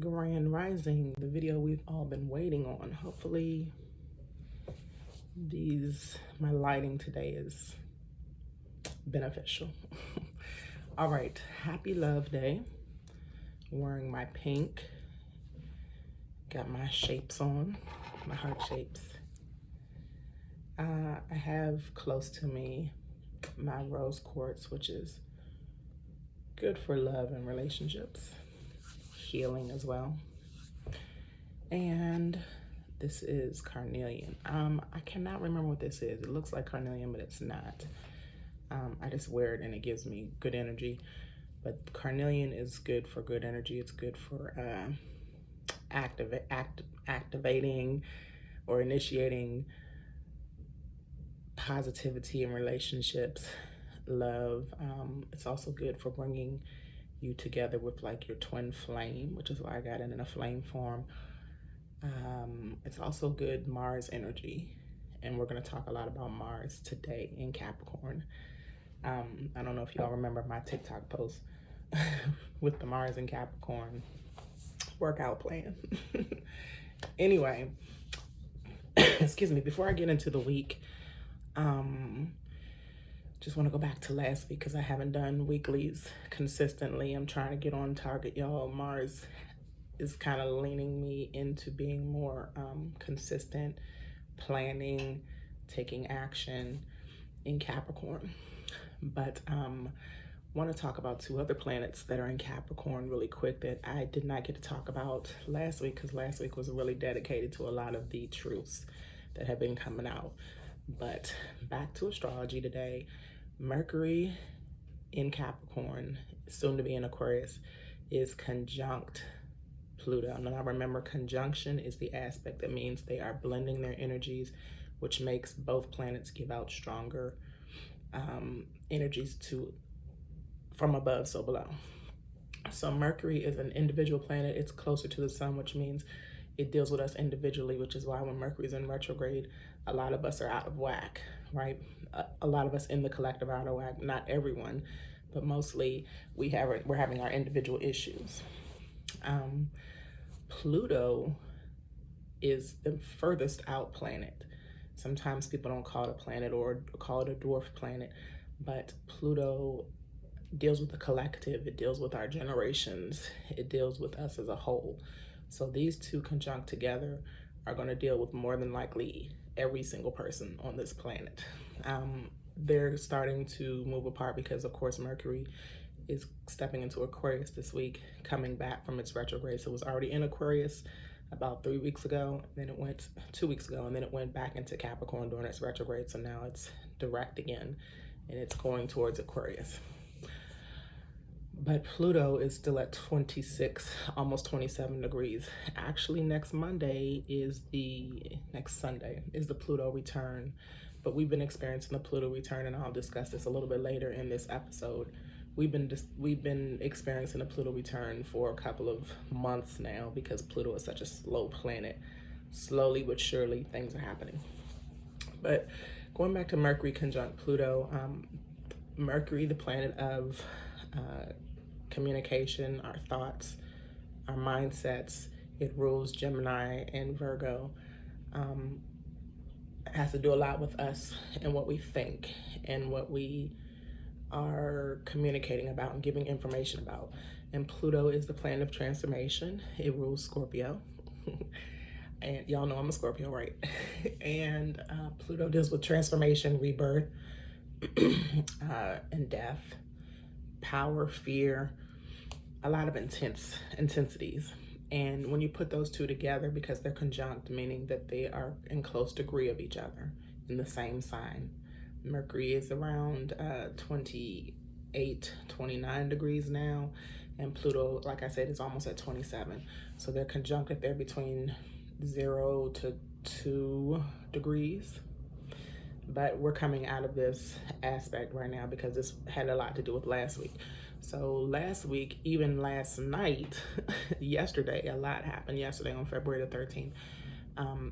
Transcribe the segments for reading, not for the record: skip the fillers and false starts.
Grand Rising, the video we've all been waiting on. Hopefully my lighting today is beneficial. All right, happy Love Day. Wearing my pink. Got my shapes on, my heart shapes. I have close to me my rose quartz, which is good for love and relationships, healing as well. And this is carnelian. I cannot remember what this is. It looks like carnelian, but it's not. I just wear it and it gives me good energy. But carnelian is good for good energy. It's good for activating or initiating positivity in relationships, love. It's also good for bringing you together with like your twin flame, which is why I got it in a flame form. It's also good Mars energy, and we're going to talk a lot about Mars today in Capricorn. I don't know if y'all remember my TikTok post with the Mars and Capricorn workout plan. Anyway, excuse me, before I get into the week, just want to go back to last week because I haven't done weeklies consistently. I'm trying to get on target, y'all. Mars is kind of leaning me into being more consistent, planning, taking action in Capricorn. But want to talk about two other planets that are in Capricorn really quick that I did not get to talk about last week because last week was really dedicated to a lot of the truths that have been coming out. But back to astrology today. Mercury in Capricorn, soon to be in Aquarius, is conjunct Pluto. And I remember conjunction is the aspect that means they are blending their energies, which makes both planets give out stronger energies from above, so below. So Mercury is an individual planet. It's closer to the sun, which means it deals with us individually, which is why when Mercury is in retrograde, a lot of us are out of whack, right? A lot of us in the collective are out of whack. Not everyone, but mostly we're having our individual issues. Pluto is the furthest out planet. Sometimes people don't call it a planet or call it a dwarf planet, but Pluto deals with the collective. It deals with our generations. It deals with us as a whole. So these two conjunct together are going to deal with more than likely every single person on this planet. They're starting to move apart because, of course, Mercury is stepping into Aquarius this week, coming back from its retrograde. So it was already in Aquarius about 3 weeks ago, then it went 2 weeks ago, and then it went back into Capricorn during its retrograde. So now it's direct again, and it's going towards Aquarius. But Pluto is still at 26, almost 27 degrees. Actually, next Sunday is the Pluto Return. But we've been experiencing the Pluto Return, and I'll discuss this a little bit later in this episode. We've been experiencing the Pluto Return for a couple of months now because Pluto is such a slow planet. Slowly but surely, things are happening. But going back to Mercury conjunct Pluto, Mercury, the planet of communication, our thoughts, our mindsets, it rules Gemini and Virgo. It has to do a lot with us and what we think and what we are communicating about and giving information about. And Pluto is the planet of transformation. It rules Scorpio. And y'all know I'm a Scorpio, right? And Pluto deals with transformation, rebirth, and death, power, fear, a lot of intensities. And when you put those two together, because they're conjunct, meaning that they are in close degree of each other in the same sign. Mercury is around 28, 29 degrees now. And Pluto, like I said, is almost at 27. So they're conjuncted there between 0 to 2 degrees. But we're coming out of this aspect right now because this had a lot to do with last week. So last week, even last night, yesterday, a lot happened yesterday on February the 13th.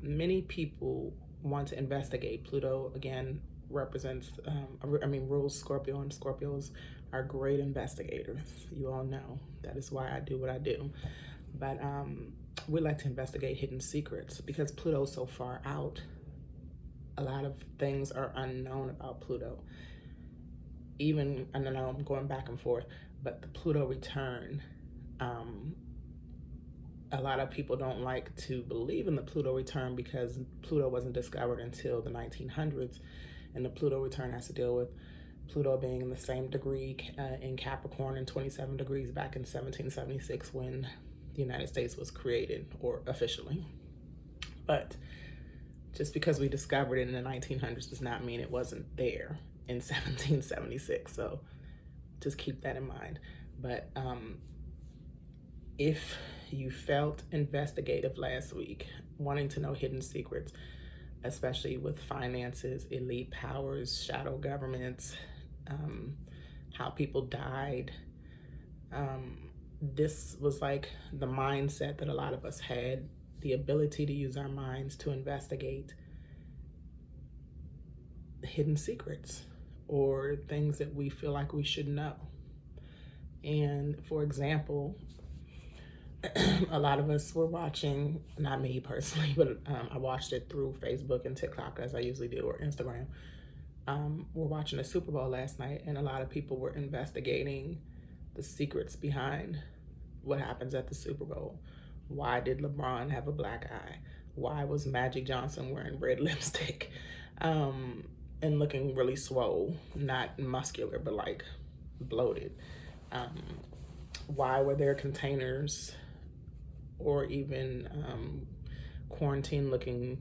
Many people want to investigate. Pluto, again, rules Scorpio, and Scorpios are great investigators. You all know that is why I do what I do. But we like to investigate hidden secrets because Pluto's so far out. A lot of things are unknown about Pluto. Even, I don't know, I'm going back and forth, but the Pluto return, a lot of people don't like to believe in the Pluto return because Pluto wasn't discovered until the 1900s, and the Pluto return has to deal with Pluto being in the same degree in Capricorn and 27 degrees back in 1776 when the United States was created, or officially. But just because we discovered it in the 1900s does not mean it wasn't there in 1776. So just keep that in mind. But if you felt investigative last week, wanting to know hidden secrets, especially with finances, elite powers, shadow governments, how people died, this was like the mindset that a lot of us had, the ability to use our minds to investigate hidden secrets or things that we feel like we should know. And for example, a lot of us were watching, not me personally, but I watched it through Facebook and TikTok as I usually do, or Instagram. We're watching the Super Bowl last night, and a lot of people were investigating the secrets behind what happens at the Super Bowl. Why did LeBron have a black eye? Why was Magic Johnson wearing red lipstick and looking really swole? Not muscular, but like bloated. Why were there containers or even quarantine looking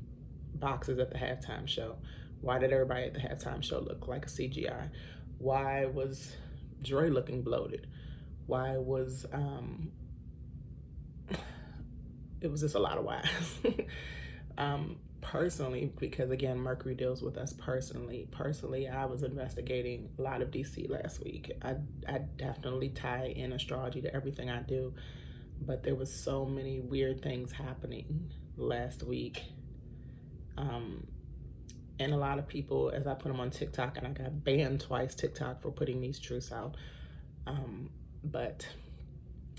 boxes at the halftime show? Why did everybody at the halftime show look like a CGI? Why was Dre looking bloated? Why was, it was just a lot of whys. Personally, because again, Mercury deals with us personally. Personally, I was investigating a lot of DC last week. I definitely tie in astrology to everything I do, but there was so many weird things happening last week. And a lot of people, as I put them on TikTok, and I got banned twice TikTok for putting these truths out. But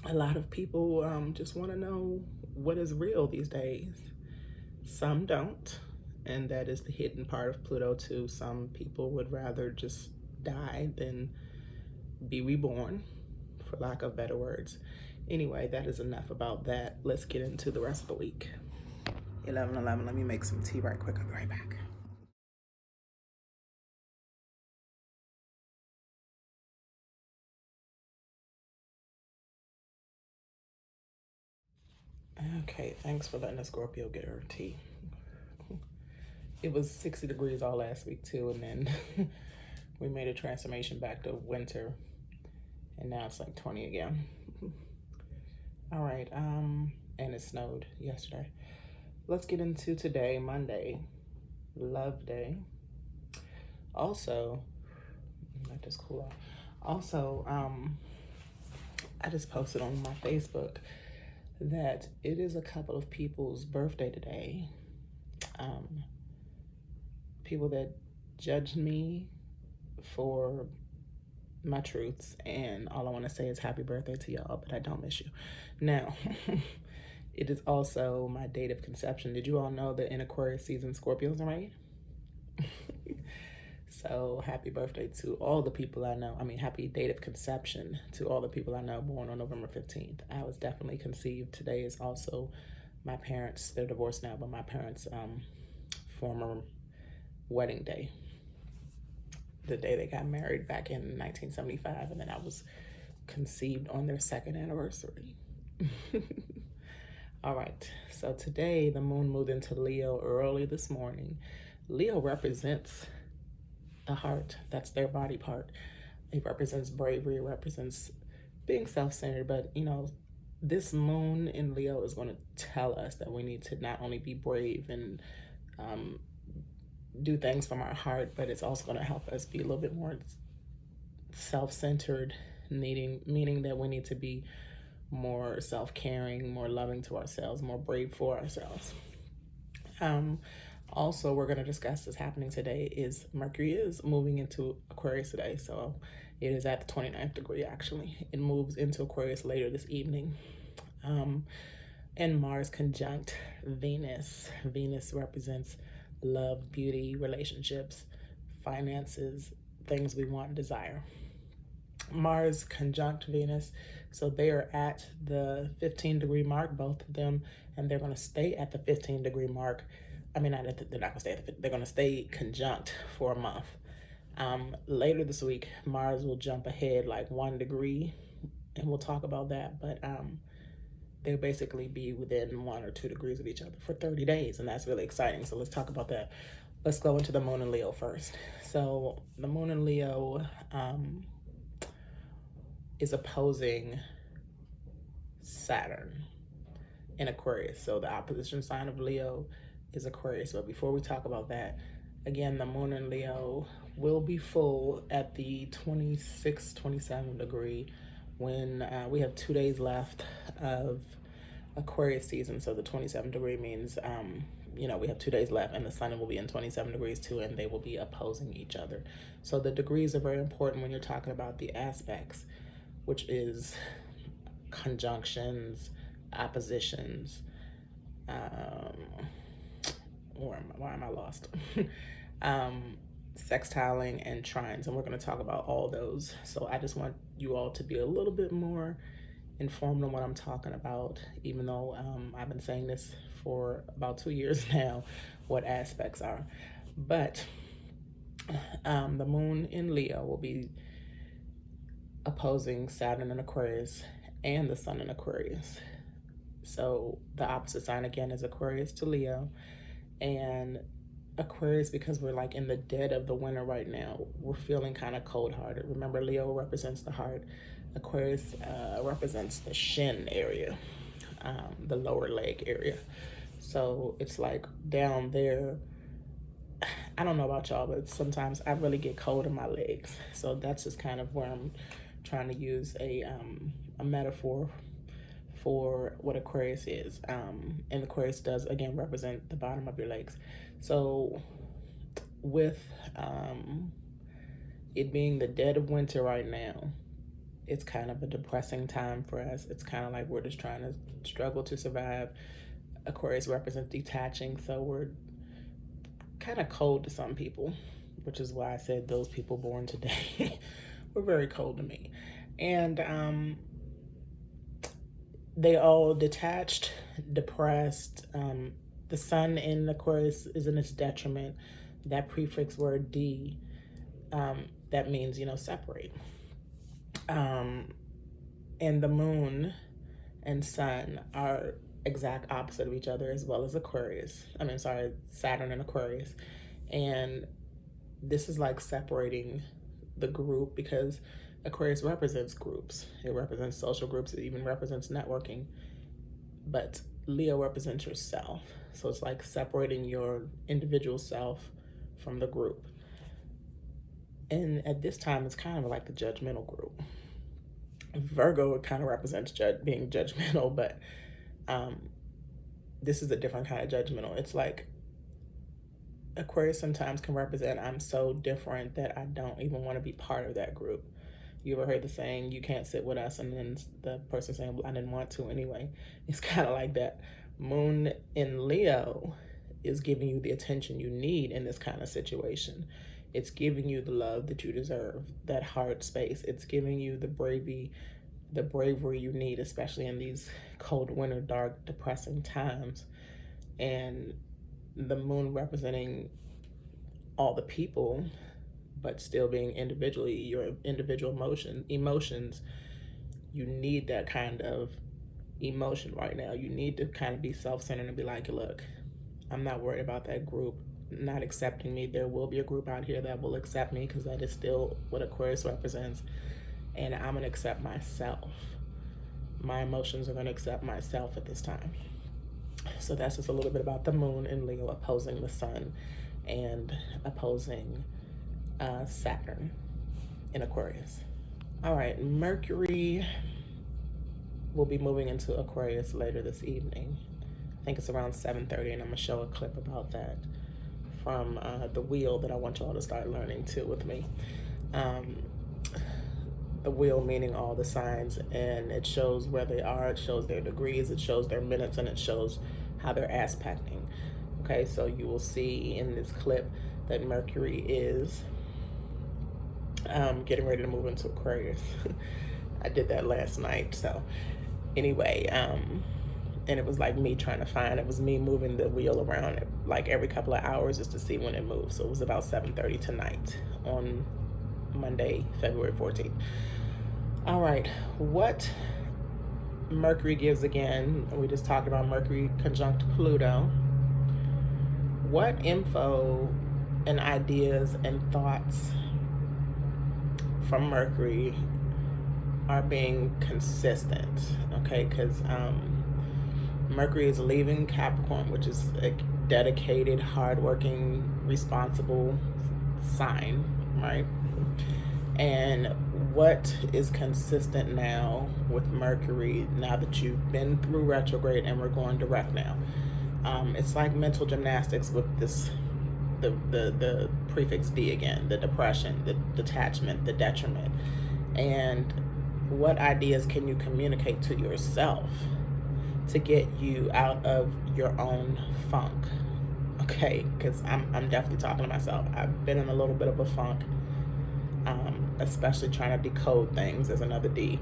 a lot of people just want to know what is real these days. Some don't, and that is the hidden part of Pluto too. Some people would rather just die than be reborn, for lack of better words. Anyway, that is enough about that. Let's get into the rest of the week. 11:11, let me make some tea right quick. I'll be right back. Okay, thanks for letting the Scorpio get her tea. It was 60 degrees all last week too, and then we made a transformation back to winter, and now it's like 20 again. All right, and it snowed yesterday. Let's get into today, Monday, Love Day. Also, let this cool off. Also, I just posted on my Facebook that it is a couple of people's birthday today. People that judged me for my truths, and all I want to say is happy birthday to y'all, but I don't miss you. Now, it is also my date of conception. Did you all know that in Aquarius season, Scorpios are right? So happy birthday to all the people I know. I mean, happy date of conception to all the people I know born on November 15th. I was definitely conceived. Today is also my parents, they're divorced now, but my parents' former wedding day. The day they got married back in 1975, and then I was conceived on their second anniversary. All right, so today the moon moved into Leo early this morning. Leo represents the heart. That's their body part. It represents bravery. It represents being self-centered. But, you know, this moon in Leo is going to tell us that we need to not only be brave and do things from our heart, but it's also going to help us be a little bit more self-centered, meaning that we need to be more self-caring, more loving to ourselves, more brave for ourselves. Also, we're going to discuss this happening today is Mercury is moving into Aquarius today. So it is at the 29th degree, actually. It moves into Aquarius later this evening. And Mars conjunct Venus. Venus represents love, beauty, relationships, finances, things we want and desire. Mars conjunct Venus, so they are at the 15-degree mark, both of them, and they're going to stay at the 15-degree mark. I mean, they're not going to stay at they're going to stay conjunct for a month. Later this week, Mars will jump ahead like 1 degree, and we'll talk about that, but they'll basically be within 1 or 2 degrees of each other for 30 days, and that's really exciting. So let's talk about that. Let's go into the moon in Leo first. So the moon in Leo is opposing Saturn in Aquarius. So the opposition sign of Leo is Aquarius. But before we talk about that, again, the moon in Leo will be full at the 26, 27 degree when we have 2 days left of Aquarius season. So the 27 degree means, you know, we have 2 days left and the sun will be in 27 degrees too, and they will be opposing each other. So the degrees are very important when you're talking about the aspects, which is conjunctions, oppositions, why am I lost? Sextiling and trines, and we're going to talk about all those. So I just want you all to be a little bit more informed on what I'm talking about, even though I've been saying this for about 2 years now, what aspects are. But the moon in Leo will be opposing Saturn in Aquarius and the sun in Aquarius. So the opposite sign again is Aquarius to Leo. And Aquarius, because we're like in the dead of the winter right now, we're feeling kind of cold-hearted. Remember, Leo represents the heart. Aquarius represents the shin area, the lower leg area. So it's like down there. I don't know about y'all, but sometimes I really get cold in my legs. So that's just kind of where I'm trying to use a metaphor for what Aquarius is. And Aquarius does, again, represent the bottom of your legs. So with it being the dead of winter right now, it's kind of a depressing time for us. It's kind of like we're just trying to struggle to survive. Aquarius represents detaching, so we're kind of cold to some people, which is why I said those people born today were very cold to me. And they all detached, depressed. The sun in Aquarius is in its detriment. That prefix word D, that means, you know, separate. And the moon and sun are exact opposite of each other, as well as Aquarius. Saturn and Aquarius. And this is like separating the group, because Aquarius represents groups. It represents social groups. It even represents networking. But Leo represents yourself. So it's like separating your individual self from the group. And at this time, it's kind of like the judgmental group. Virgo kind of represents being judgmental, but this is a different kind of judgmental. It's like Aquarius sometimes can represent, I'm so different that I don't even want to be part of that group. You ever heard the saying, you can't sit with us, and then the person saying, well, I didn't want to anyway. It's kind of like that. Moon in Leo is giving you the attention you need in this kind of situation. It's giving you the love that you deserve, that heart space. It's giving you the bravery you need, especially in these cold winter, dark, depressing times. And the moon representing all the people, but still being individually, your individual emotions. You need that kind of emotion right now. You need to kind of be self-centered and be like, look, I'm not worried about that group not accepting me. There will be a group out here that will accept me, because that is still what Aquarius represents. And I'm gonna accept myself. My emotions are gonna accept myself at this time. So that's just a little bit about the moon in Leo opposing the sun and opposing Saturn in Aquarius. All right, Mercury will be moving into Aquarius later this evening. I think it's around 7:30, and I'm gonna show a clip about that from the wheel that I want you all to start learning too with me. the wheel meaning all the signs, and it shows where they are, it shows their degrees, it shows their minutes, and it shows how they're aspecting. Okay, so you will see in this clip that Mercury is getting ready to move into Aquarius. I did that last night. So anyway, and it was like me trying to find, it was me moving the wheel around like every couple of hours just to see when it moved. So it was about 7:30 tonight on Monday, February 14th. All right, what Mercury gives again, we just talked about Mercury conjunct Pluto. What info and ideas and thoughts from Mercury are being consistent? Okay, because Mercury is leaving Capricorn, which is a dedicated, hardworking, responsible sign, right? And what is consistent now with Mercury, now that you've been through retrograde and we're going direct now? It's like mental gymnastics with this, the prefix D again, the depression, the detachment, the detriment. And what ideas can you communicate to yourself to get you out of your own funk? Okay, because I'm definitely talking to myself. I've been in a little bit of a funk, especially trying to decode things. There's another D.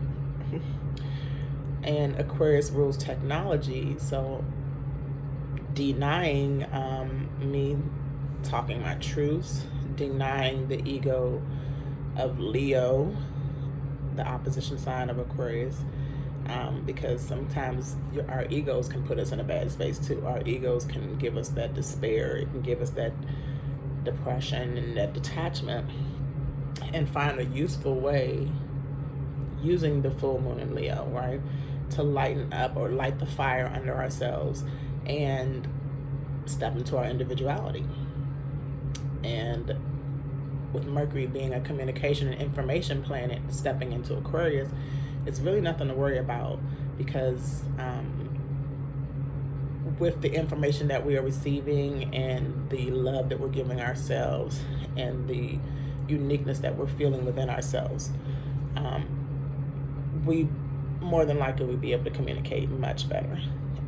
And Aquarius rules technology, so denying me talking my truths, denying the ego of Leo, the opposition sign of Aquarius, because sometimes our egos can put us in a bad space too. Our egos can give us that despair, it can give us that depression and that detachment, and find a useful way using the full moon in Leo, right, to lighten up or light the fire under ourselves and step into our individuality. And with Mercury being a communication and information planet stepping into Aquarius, it's really nothing to worry about, because with the information that we are receiving and the love that we're giving ourselves and the uniqueness that we're feeling within ourselves, we more than likely will be able to communicate much better.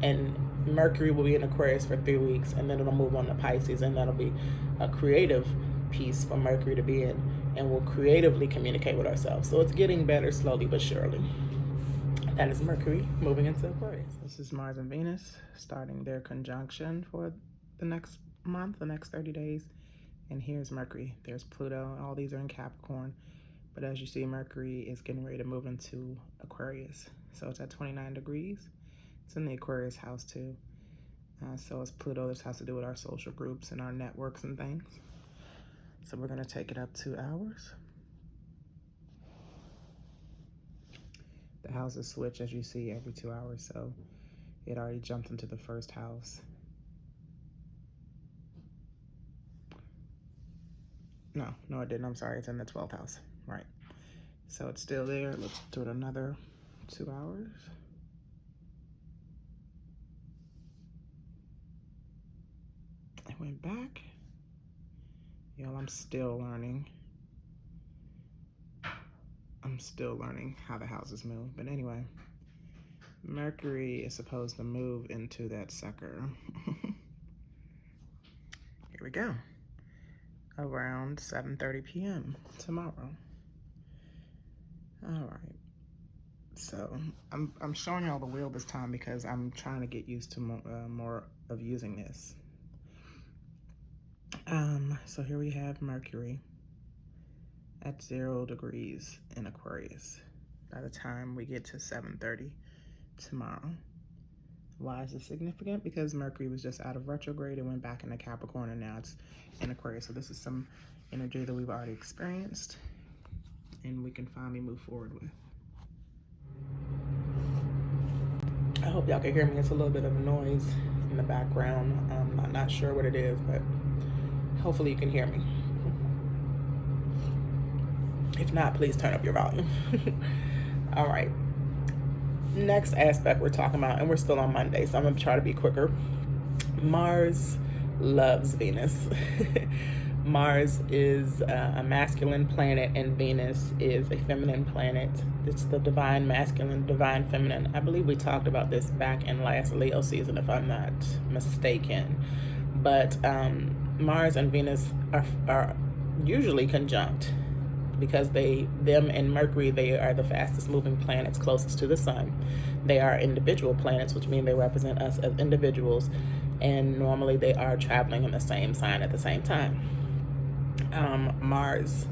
And Mercury will be in Aquarius for 3 weeks, and then it'll move on to Pisces, and that'll be a creative piece for Mercury to be in, and we'll creatively communicate with ourselves. So it's getting better slowly but surely. That is Mercury moving into Aquarius. This is Mars and Venus starting their conjunction for the next month, the next 30 days. And here's Mercury. There's Pluto. All these are in Capricorn. But as you see, Mercury is getting ready to move into Aquarius. So it's at 29 degrees. It's in the Aquarius house too. So it's Pluto. This has to do with our social groups and our networks and things. So we're going to take it up 2 hours. The houses switch, as you see, every 2 hours. So it already jumped into the first house. No, it didn't. I'm sorry. It's in the 12th house. Right. So it's still there. Let's do it another 2 hours. It went back. Y'all, I'm still learning. I'm still learning how the houses move. But anyway, Mercury is supposed to move into that sucker. Here we go. Around 7:30 p.m. tomorrow. All right. So I'm showing y'all the wheel this time because I'm trying to get used to more of using this. So here we have Mercury at 0 degrees in Aquarius by the time we get to 7:30 tomorrow. Why is this significant? Because Mercury was just out of retrograde and went back into Capricorn, and now it's in Aquarius. So this is some energy that we've already experienced and we can finally move forward with. I hope y'all can hear me. It's a little bit of noise in the background. I'm not sure what it is, but hopefully you can hear me. If not, please turn up your volume. All right. Next aspect we're talking about, and we're still on Monday, so I'm going to try to be quicker. Mars loves Venus. Mars is a masculine planet and Venus is a feminine planet. It's the divine masculine, divine feminine. I believe we talked about this back in last Leo season, if I'm not mistaken. But Mars and Venus are usually conjunct because them and Mercury, they are the fastest moving planets closest to the sun. They are individual planets, which means they represent us as individuals, and normally they are traveling in the same sign at the same time. Mars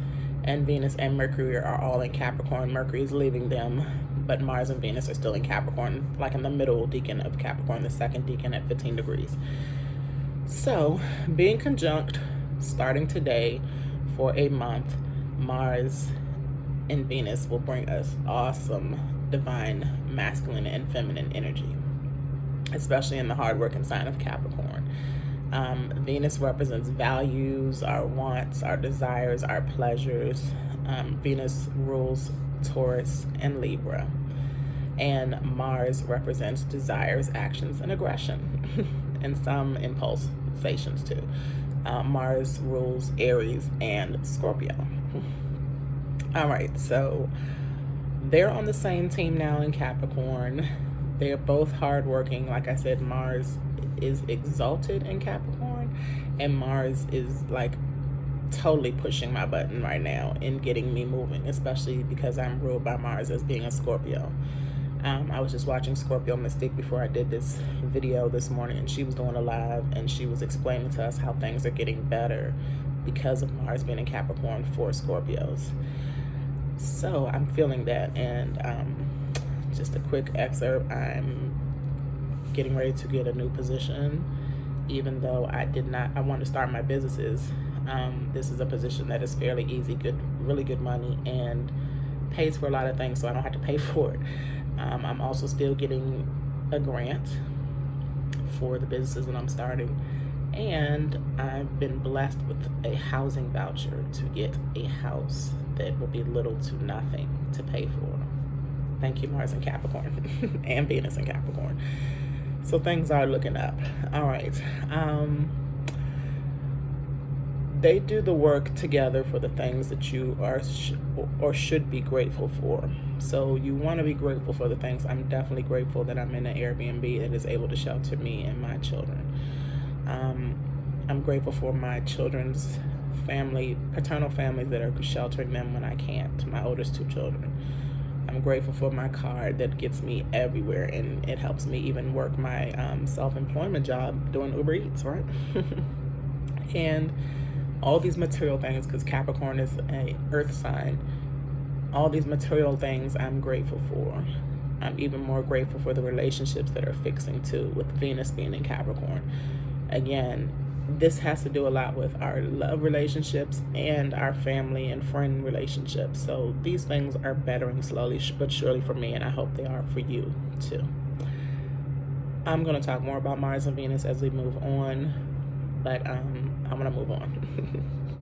and Venus and Mercury are all in Capricorn. Mercury is leaving them, but Mars and Venus are still in Capricorn, like in the middle decan of Capricorn, the second decan at 15 degrees. So, being conjunct starting today for a month, Mars and Venus will bring us awesome divine masculine and feminine energy, especially in the hardworking sign of Capricorn. Venus represents values, our wants, our desires, our pleasures. Venus rules Taurus and Libra. And Mars represents desires, actions, and aggression, and some impulsations too. Mars rules Aries and Scorpio. All right, so they're on the same team now in Capricorn. They're both hardworking. Like I said, Mars is exalted in Capricorn, and Mars is like totally pushing my button right now and getting me moving, especially because I'm ruled by Mars as being a Scorpio. I was just watching Scorpio Mystique before I did this video this morning, and she was doing a live, and she was explaining to us how things are getting better because of Mars being in Capricorn for Scorpios. So I'm feeling that, and just a quick excerpt. I'm getting ready to get a new position, even though I want to start my businesses. This is a position that is fairly easy, really good money, and pays for a lot of things, so I don't have to pay for it. I'm also still getting a grant for the businesses that I'm starting, and I've been blessed with a housing voucher to get a house that will be little to nothing to pay for. Thank you, Mars and Capricorn, and Venus and Capricorn. So things are looking up. All right. They do the work together for the things that you are or should be grateful for. So you want to be grateful for the things. I'm definitely grateful that I'm in an Airbnb that is able to shelter me and my children. I'm grateful for my children's family, paternal families that are sheltering them when I can't, my oldest two children. I'm grateful for my car that gets me everywhere, and it helps me even work my self-employment job doing Uber Eats, right? And all these material things, because Capricorn is an earth sign, all these material things I'm grateful for. I'm even more grateful for the relationships that are fixing too, with Venus being in Capricorn. Again, this has to do a lot with our love relationships and our family and friend relationships. So these things are bettering slowly but surely for me, and I hope they are for you too. I'm going to talk more about Mars and Venus as we move on, but I want to move on.